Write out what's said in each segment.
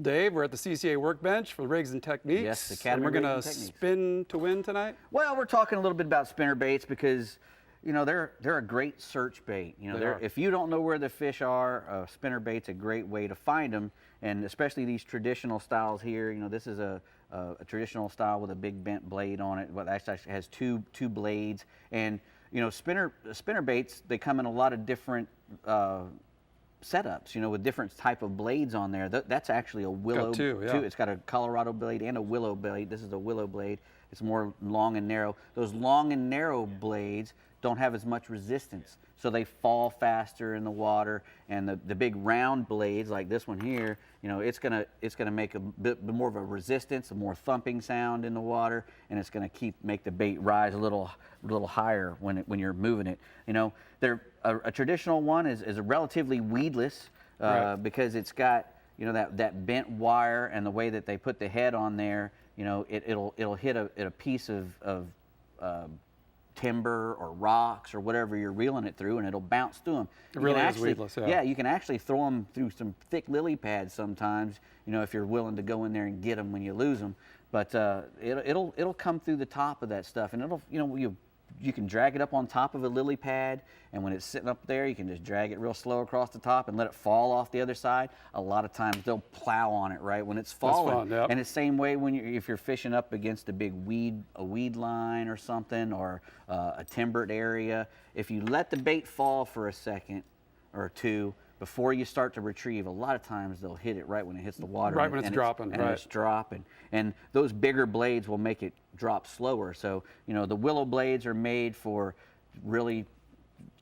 Dave, we're at the CCA workbench for rigs and techniques. Yes, the Academy and we're going Rigs to and Techniques. spin to win tonight. Well, we're talking a little bit about spinner baits because, you know, they're a great search bait. You know, if you don't know where the fish are, spinner bait's a great way to find them, and especially these traditional styles here. You know, this is a traditional style with a big bent blade on it. Well, actually has two blades, and you know, spinner baits, they come in a lot of different setups, you know, with different type of blades on there. That's actually a willow too. It's got a Colorado blade and a willow blade. This is a willow blade. It's more long and narrow. Those long and narrow blades don't have as much resistance, so they fall faster in the water. And the big round blades like this one here, you know, it's gonna make a bit more of a resistance, a more thumping sound in the water, and it's gonna make the bait rise a little higher when you're moving it. You know, a traditional one is a relatively weedless because it's got, you know, that bent wire, and the way that they put the head on there, you know, it'll hit a piece of timber or rocks or whatever you're reeling it through, and it'll bounce through them. It really is weedless, yeah. Yeah, you can actually throw them through some thick lily pads sometimes, you know, if you're willing to go in there and get them when you lose them. But it'll come through the top of that stuff, and it'll, you know, you can drag it up on top of a lily pad, and when it's sitting up there, you can just drag it real slow across the top and let it fall off the other side. A lot of times they'll plow on it right when it's falling. That's fun, yep. And it's the same way when if you're fishing up against a big weed line or something, or a timbered area. If you let the bait fall for a second or two before you start to retrieve, a lot of times they'll hit it right when it hits the water. Right when it's dropping. It's dropping. And those bigger blades will make it drop slower. So, you know, the willow blades are made for really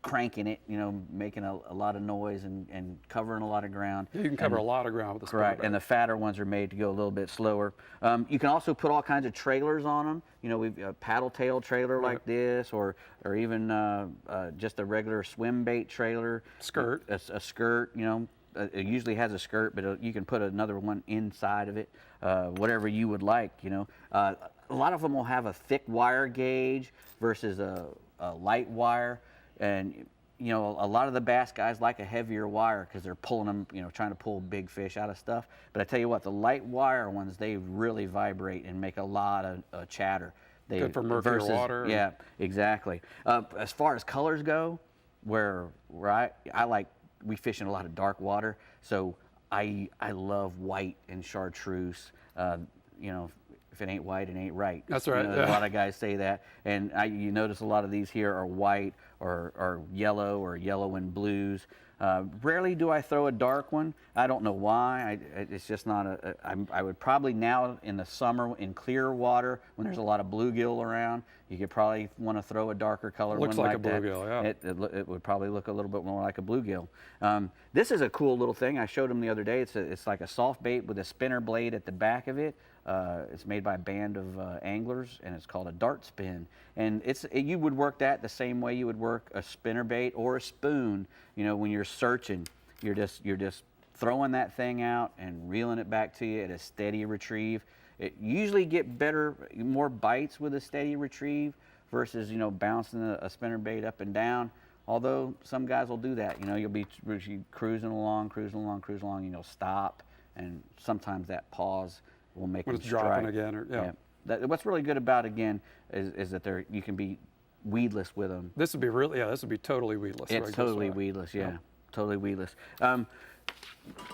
cranking it, you know, making a lot of noise and covering a lot of ground. You can cover a lot of ground with a spinner Correct, bait. and the fatter ones are made to go a little bit slower. You can also put all kinds of trailers on them. You know, we've a paddle tail trailer like this, or even just a regular swim bait trailer. Skirt. A skirt, you know. It usually has a skirt, but you can put another one inside of it, whatever you would like, you know. A lot of them will have a thick wire gauge versus a light wire. And, you know, a lot of the bass guys like a heavier wire because they're pulling them, you know, trying to pull big fish out of stuff. But I tell you what, the light wire ones, they really vibrate and make a lot of chatter. Good for murkier water. Yeah, exactly. As far as colors go, where I like, we fish in a lot of dark water, so I love white and chartreuse. You know, if it ain't white, it ain't right. That's right. You know, a lot of guys say that, and you notice a lot of these here are white or yellow or yellow and blues. Rarely do I throw a dark one. I don't know why. It's just not I would probably now in the summer in clear water when there's a lot of bluegill around, you could probably want to throw a darker color Looks one like a that. bluegill, yeah. It would probably look a little bit more like a bluegill. This is a cool little thing. I showed them the other day. It's like a soft bait with a spinner blade at the back of it. It's made by a band of anglers, and it's called a dart spin. And you would work that the same way you would work a spinner bait or a spoon. You know, when you're searching, you're just throwing that thing out and reeling it back to you at a steady retrieve. It usually get more bites with a steady retrieve versus, you know, bouncing a spinner bait up and down. Although some guys will do that. You know, you'll be cruising along, and you'll stop, and sometimes that pause will make when them it's strike. dropping again. What's really good about again is that you can be weedless with them. This would be this would be totally weedless. It's totally weedless, yeah, totally weedless.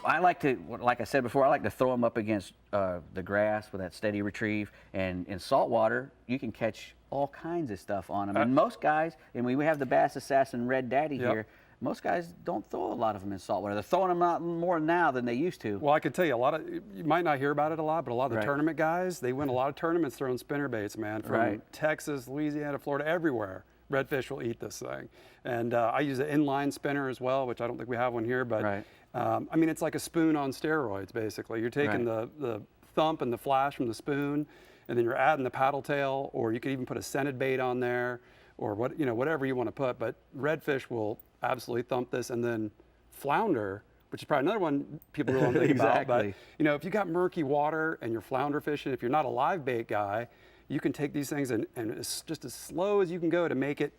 I like to, like I said before, I like to throw them up against the grass with that steady retrieve. And in saltwater, you can catch all kinds of stuff on them. And most guys, and we have the Bass Assassin Red Daddy here. Most guys don't throw a lot of them in saltwater. They're throwing them out more now than they used to. Well, I can tell you you might not hear about it a lot, but a lot of the tournament guys, they win a lot of tournaments throwing spinner baits, man, from Texas, Louisiana, Florida, everywhere. Redfish will eat this thing. And I use an inline spinner as well, which I don't think we have one here, but I mean, it's like a spoon on steroids, basically. You're taking the thump and the flash from the spoon, and then you're adding the paddle tail, or you could even put a scented bait on there, or whatever you want to put. But redfish will absolutely thump this, and then flounder, which is probably another one people really don't think about. But you know, if you got murky water and you're flounder fishing, if you're not a live bait guy, you can take these things and it's just as slow as you can go to make it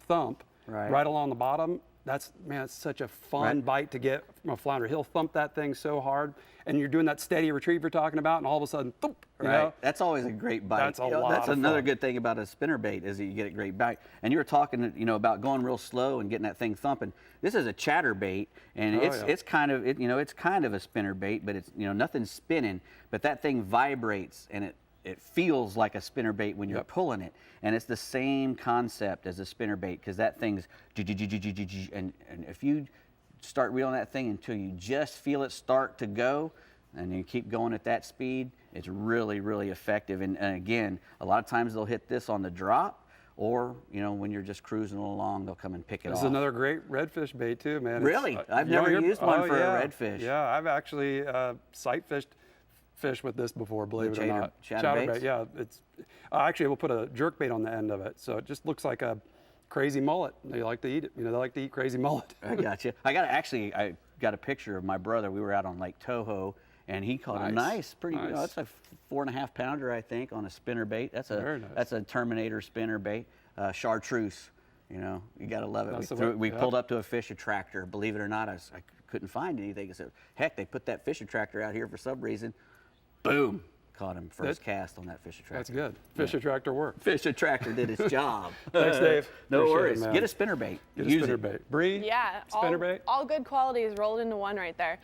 thump right along the bottom. that's, man, it's such a fun bite to get from a flounder. He'll thump that thing so hard, and you're doing that steady retrieve you're talking about, and all of a sudden, thump, you know? That's always a great bite. That's a lot That's of another fun. good thing about a spinnerbait is that you get a great bite. And you were talking, about going real slow and getting that thing thumping. This is a chatterbait, and it's kind of it's kind of a spinnerbait, but it's nothing's spinning, but that thing vibrates and it feels like a spinnerbait when you're pulling it. And it's the same concept as a spinnerbait, because that thing's and if you start reeling that thing until you just feel it start to go, and you keep going at that speed, it's really, really effective. And again, a lot of times they'll hit this on the drop, or when you're just cruising along, they'll come and pick it off. This is another great redfish bait too, man. Really? I've never used one for a redfish. Yeah, I've actually sight fished with this before, believe it or not. Chatterbaits? Yeah, it's actually we'll put a jerk bait on the end of it, so it just looks like a crazy mullet. They like to eat it. They like to eat crazy mullet. I got you. I got a picture of my brother. We were out on Lake Toho, and he caught a nice, pretty. That's a 4.5 pounder, I think, on a spinnerbait. That's a Terminator spinnerbait, chartreuse. You gotta love it. We pulled up to a fish attractor. Believe it or not, I couldn't find anything. I said, heck, they put that fish attractor out here for some reason. Boom. Caught him first cast on that fish attractor. That's good. Fish attractor worked. Fish attractor did its job. Thanks, Dave. No Appreciate worries. it, man. Get a spinnerbait. Get a spinnerbait. Bree? Yeah, spinnerbait? all good qualities rolled into one right there.